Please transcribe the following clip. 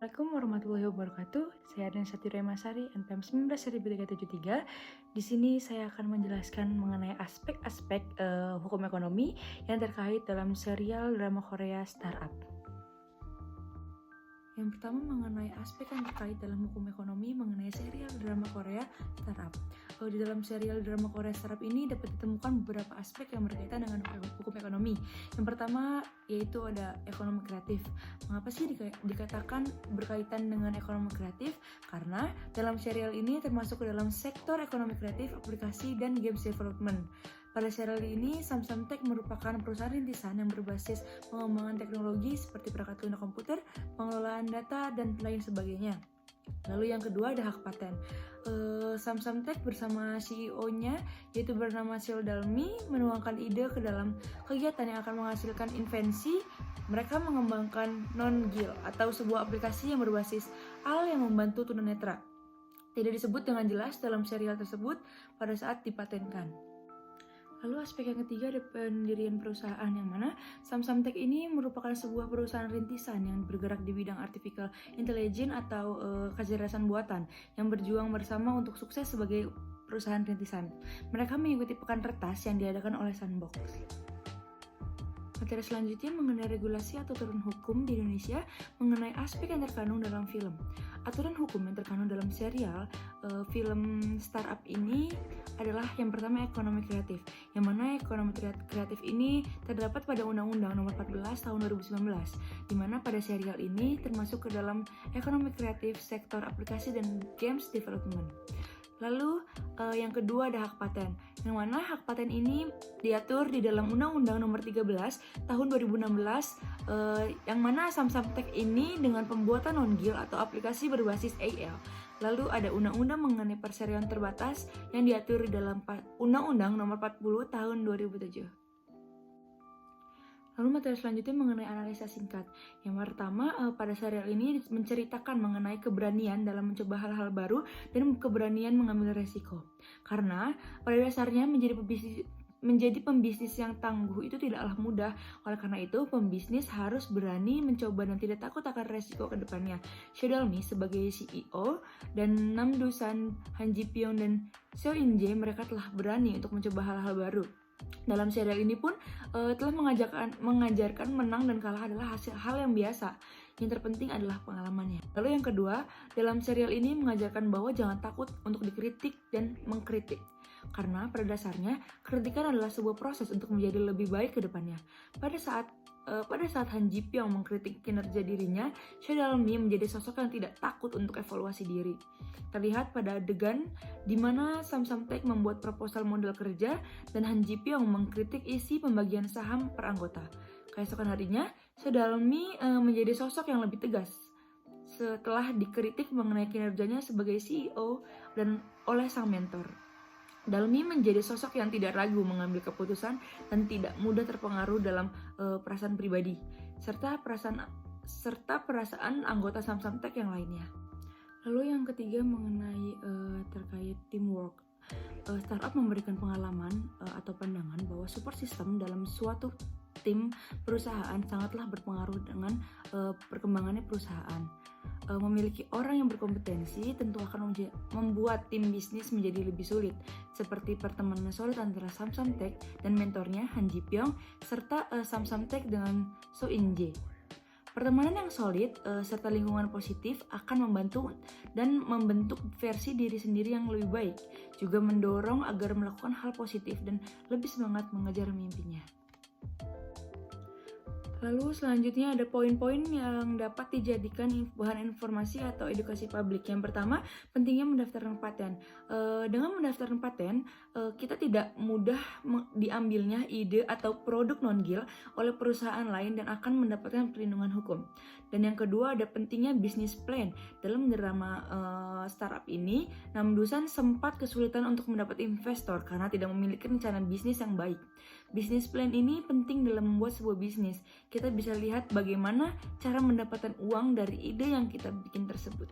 Assalamualaikum warahmatullahi wabarakatuh. Saya Aden Satira Masari, NPM 19.373. Di sini saya akan menjelaskan mengenai aspek-aspek hukum ekonomi yang terkait dalam serial drama Korea Startup. Yang pertama mengenai aspek yang terkait dalam hukum ekonomi mengenai serial drama Korea Startup. Di dalam serial drama Korea Startup ini dapat ditemukan beberapa aspek yang berkaitan dengan hukum ekonomi. Yang pertama yaitu ada ekonomi kreatif. Mengapa sih dikatakan berkaitan dengan ekonomi kreatif? Karena dalam serial ini termasuk ke dalam sektor ekonomi kreatif, aplikasi, dan games development. Pada serial ini, Samsung Tech merupakan perusahaan rintisan yang berbasis pengembangan teknologi seperti perangkat lunak komputer, pengelolaan data, dan lain sebagainya. Lalu yang kedua ada hak paten. Samsung Tech bersama CEO-nya yaitu bernama Seo Dalmi menuangkan ide ke dalam kegiatan yang akan menghasilkan invensi. Mereka mengembangkan non-GIL atau sebuah aplikasi yang berbasis AL yang membantu tunanetra. Tidak disebut dengan jelas dalam serial tersebut pada saat dipatenkan. Lalu aspek yang ketiga ada pendirian perusahaan, yang mana Samsung Tech ini merupakan sebuah perusahaan rintisan yang bergerak di bidang artificial intelligence atau kecerdasan buatan yang berjuang bersama untuk sukses sebagai perusahaan rintisan. Mereka mengikuti pekan retas yang diadakan oleh Sandbox. Materi selanjutnya mengenai regulasi atau aturan hukum di Indonesia mengenai aspek yang terkandung dalam film. Aturan hukum yang terkandung dalam serial film Startup ini adalah yang pertama ekonomi kreatif, yang mana ekonomi kreatif ini terdapat pada Undang-Undang Nomor 14 Tahun 2019, di mana pada serial ini termasuk ke dalam ekonomi kreatif, sektor aplikasi dan games development. Lalu yang kedua ada hak paten, yang mana hak paten ini diatur di dalam Undang-Undang Nomor 13 Tahun 2016, yang mana Samsung Tech ini dengan pembuatan non-GIL atau aplikasi berbasis AL. Lalu ada undang-undang mengenai perserian terbatas yang diatur di dalam Undang-Undang Nomor 40 Tahun 2007. Lalu materi selanjutnya mengenai analisa singkat. Yang pertama, pada serial ini menceritakan mengenai keberanian dalam mencoba hal-hal baru dan keberanian mengambil resiko. Karena pada dasarnya menjadi pembisnis yang tangguh itu tidaklah mudah. Oleh karena itu, pembisnis harus berani mencoba dan tidak takut akan resiko ke depannya. Seo Dalmi sebagai CEO dan Nam Do-san, Han Ji Pyong, dan Seo In Jae mereka telah berani untuk mencoba hal-hal baru. Dalam serial ini pun telah mengajarkan menang dan kalah adalah hal yang biasa. Yang terpenting adalah pengalamannya. Lalu yang kedua, dalam serial ini mengajarkan bahwa jangan takut untuk dikritik dan mengkritik. Karena pada dasarnya, kritikan adalah sebuah proses untuk menjadi lebih baik ke depannya. Pada saat Han Ji Pyong mengkritik kinerja dirinya, Seo Dalmi menjadi sosok yang tidak takut untuk evaluasi diri. Terlihat pada adegan di mana Samsung Tech membuat proposal model kerja dan Han Ji Pyong mengkritik isi pembagian saham per anggota. Keesokan harinya, Seo Dalmi menjadi sosok yang lebih tegas setelah dikritik mengenai kinerjanya sebagai CEO dan oleh sang mentor. Dalmi menjadi sosok yang tidak ragu mengambil keputusan dan tidak mudah terpengaruh dalam perasaan pribadi serta perasaan anggota Samsung Tech yang lainnya. Lalu yang ketiga mengenai terkait teamwork. Startup memberikan pengalaman atau pandangan bahwa support system dalam suatu tim perusahaan sangatlah berpengaruh dengan perkembangannya perusahaan. Memiliki orang yang berkompetensi tentu akan membuat tim bisnis menjadi lebih sulit, seperti pertemanan solid antara Samsung Tech dan mentornya Han Ji Pyong serta Samsung Tech dengan Seo In Jae. Pertemanan yang solid serta lingkungan positif akan membantu dan membentuk versi diri sendiri yang lebih baik, juga mendorong agar melakukan hal positif dan lebih semangat mengejar mimpinya. Lalu selanjutnya ada poin-poin yang dapat dijadikan bahan informasi atau edukasi publik. Yang pertama, pentingnya mendaftarkan paten. Dengan mendaftarkan paten, kita tidak mudah diambilnya ide atau produk non-GIL oleh perusahaan lain dan akan mendapatkan perlindungan hukum. Dan yang kedua ada pentingnya bisnis plan. Dalam drama startup ini, Nam Do-san sempat kesulitan untuk mendapat investor karena tidak memiliki rencana bisnis yang baik. Bisnis plan ini penting dalam membuat sebuah bisnis. Kita bisa lihat bagaimana cara mendapatkan uang dari ide yang kita bikin tersebut.